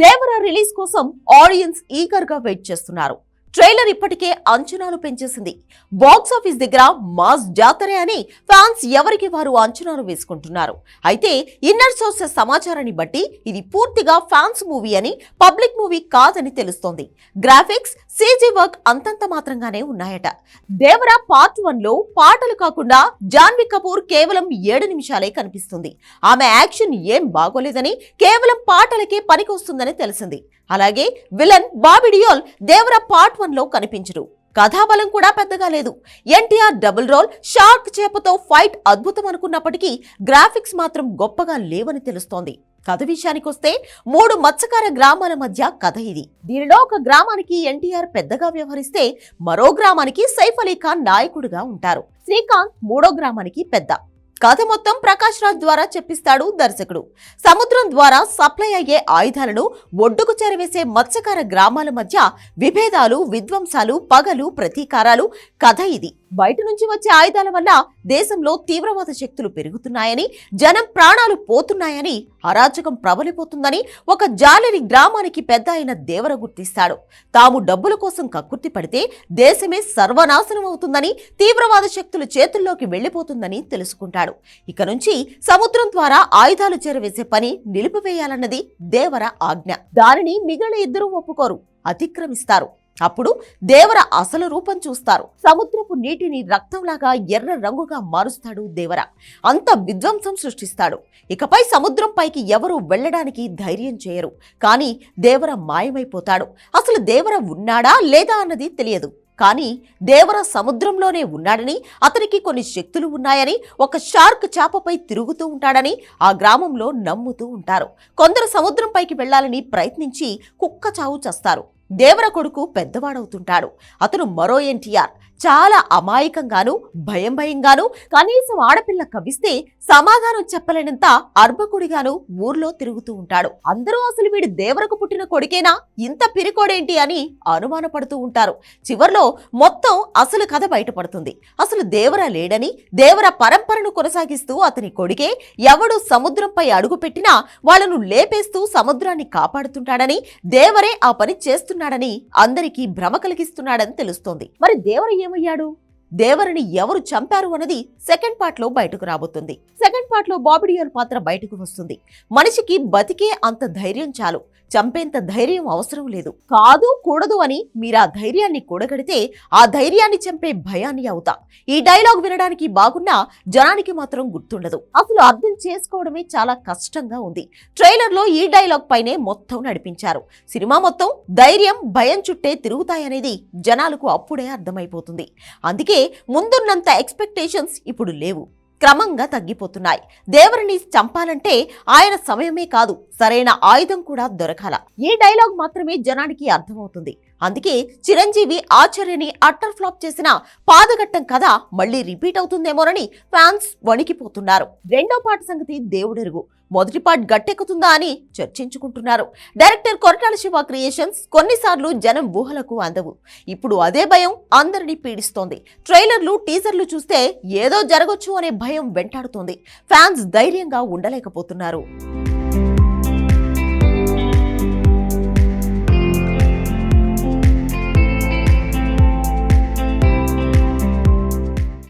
దేవర release కోసం audience eager గా wait చేస్తున్నారు. ట్రైలర్ ఇప్పటికే అంచనాలు పెంచేసింది. బాక్స్ ఆఫీస్ దగ్గర మాస్ జాతరే అని ఫ్యాన్స్ ఎవరికి వారు అంచనాలు వేసుకుంటున్నారు. అయితే ఇన్నర్ సోర్సెస్ సమాచారాన్ని బట్టి ఇది పూర్తిగా ఫ్యాన్స్ మూవీ అని, పబ్లిక్ మూవీ కాదని తెలుస్తోంది. గ్రాఫిక్స్, సీజీ వర్క్ అంతంత మాత్రంగానే ఉన్నాయట. దేవర పార్ట్ 1 లో పాటలు కాకుండా జాన్వీ కపూర్ కేవలం 7 నిమిషాలే కనిపిస్తుంది. ఆమె యాక్షన్ ఏం బాగోలేదని, కేవలం పాటలకే పనికొస్తుందని తెలిసింది. అలాగే విలన్ బాబీ డియోల్ దేవర పార్ట్ 1 లో కనిపించడు. కథాబలం కూడా పెద్దగా లేదు. ఎన్టీఆర్ డబుల్ రోల్, షార్క్ చేపతో ఫైట్ అద్భుతం అనుకున్నప్పటికీ గ్రాఫిక్స్ మాత్రం గొప్పగా లేవని తెలుస్తోంది. కథ విషయానికొస్తే 3 మత్స్యకార గ్రామాల మధ్య కథ ఇది. దీనిలో ఒక గ్రామానికి ఎన్టీఆర్ పెద్దగా వ్యవహరిస్తే, మరో గ్రామానికి సైఫ్ అలీ ఖాన్ నాయకుడిగా ఉంటారు. శ్రీకాంత్ 3వ గ్రామానికి పెద్ద. కథ మొత్తం ప్రకాష్ రాజ్ ద్వారా చెప్పిస్తాడు దర్శకుడు. సముద్రం ద్వారా సప్లై అయ్యే ఆయుధాలను ఒడ్డుకు చేరవేసే మత్స్యకార గ్రామాల మధ్య విభేదాలు, విధ్వంసాలు, పగలు, ప్రతీకారాలు కథ ఇది. బయట నుంచి వచ్చే ఆయుధాల వల్ల దేశంలో తీవ్రవాద శక్తులు పెరుగుతున్నాయని, జనం ప్రాణాలు పోతున్నాయని, అరాచకం ప్రబలిపోతుందని ఒక జాలరి గ్రామానికి పెద్ద అయిన దేవర గుర్తిస్తాడు. తాము డబ్బుల కోసం కక్కుర్తి పడితే దేశమే సర్వనాశనం అవుతుందని, తీవ్రవాద శక్తుల చేతుల్లోకి వెళ్లిపోతుందని తెలుసుకుంటాడు. ఇక నుంచి సముద్రం ద్వారా ఆయుధాలు చేరవేసే పని నిలిపివేయాలన్నది దేవర ఆజ్ఞ. దానిని మిగిలిన ఇద్దరూ ఒప్పుకోరు, అతిక్రమిస్తారు. అప్పుడు దేవర అసలు రూపం చూస్తారు. సముద్రపు నీటిని రక్తంలాగా ఎర్ర రంగుగా మారుస్తాడు దేవర. అంత విధ్వంసం సృష్టిస్తాడు. ఇకపై సముద్రం పైకి ఎవరూ వెళ్లడానికి ధైర్యం చేయరు. కానీ దేవర మాయమైపోతాడు. అసలు దేవర ఉన్నాడా లేదా అన్నది తెలియదు. కానీ దేవర సముద్రంలోనే ఉన్నాడని, అతనికి కొన్ని శక్తులు ఉన్నాయని, ఒక షార్క్ చాపపై తిరుగుతూ ఉంటాడని ఆ గ్రామంలో నమ్ముతూ ఉంటారు. కొందరు సముద్రం పైకి వెళ్లాలని ప్రయత్నించి కుక్క చావు చస్తారు. దేవర కొడుకు పెద్దవాడవుతుంటాడు. అతను మరో ఎన్టీఆర్. చాలా అమాయకంగాను, భయంగాను, కనీసం ఆడపిల్ల కవిస్తే సమాధానం చెప్పలేనంత అర్భకుడిగాను ఊర్లో తిరుగుతూ ఉంటాడు. అందరూ అసలు వీడు దేవరకు పుట్టిన కొడుకేనా, ఇంత పిరికోడేంటి అని అనుమానపడుతూ ఉంటారు. చివర్లో మొత్తం అసలు కథ బయటపడుతుంది. అసలు దేవర లేడని, దేవర పరంపరను కొనసాగిస్తూ అతని కొడుకే ఎవడు సముద్రంపై అడుగుపెట్టినా వాళ్లను లేపేస్తూ సముద్రాన్ని కాపాడుతుంటాడని, దేవరే ఆ పని చేస్తున్నాడని అందరికీ భ్రమ కలిగిస్తున్నాడని తెలుస్తోంది. మరి దేవర ఏమయ్యాడు? దేవరని ఎవరు చంపారు అన్నది సెకండ్ పార్ట్ లో బయటకు రాబోతుంది. సెకండ్ పార్ట్ లో బాబీ డియోల్ పాత్ర బయటకు వస్తుంది. మనిషికి బతికే అంత ధైర్యం చాలు, చంపేంత ధైర్యం అవసరం లేదు. కాదు కూడదు అని మీరా ధైర్యాన్ని కూడగడితే ఆ ధైర్యాన్ని చంపే భయాన్ని అవుతా. ఈ డైలాగ్ వినడానికి బాగున్నా జనానికి మాత్రం గుర్తుండదు. అసలు అర్థం చేసుకోవడమే చాలా కష్టంగా ఉంది. ట్రైలర్ లో ఈ డైలాగ్ పైనే మొత్తం నడిపించారు. సినిమా మొత్తం ధైర్యం, భయం చుట్టే తిరుగుతాయనేది జనాలకు అప్పుడే అర్థమైపోతుంది. అందుకే ముందున్నంత ఎక్స్పెక్టేషన్స్ ఇప్పుడు లేవు, క్రమంగా తగ్గిపోతున్నాయి. దేవరిని చంపాలంటే ఆయన సమయమే కాదు, సరైన ఆయుధం కూడా దొరకాల. ఈ డైలాగ్ మాత్రమే జనానికి అర్థమవుతుంది. అందుకే చిరంజీవి ఆచార్యని అట్టర్ ఫ్లాప్ చేసిన పాదఘట్టం కథ మళ్లీ రిపీట్ అవుతుందేమోనని ఫ్యాన్స్ వణికిపోతున్నారు. రెండో పాట సంగతి దేవుడెరుగు. మొదటి పార్ట్ గట్టెక్కుతుందా అని చర్చించుకుంటున్నారు. డైరెక్టర్ కొరటాల శివ క్రియేషన్స్ కొన్నిసార్లు జనం ఊహలకు అందవు. ఇప్పుడు అదే భయం అందరినీ పీడిస్తోంది. ట్రైలర్లు, టీజర్లు చూస్తే ఏదో జరగొచ్చు అనే భయం వెంటాడుతోంది. ఫ్యాన్స్ ధైర్యంగా ఉండలేకపోతున్నారు.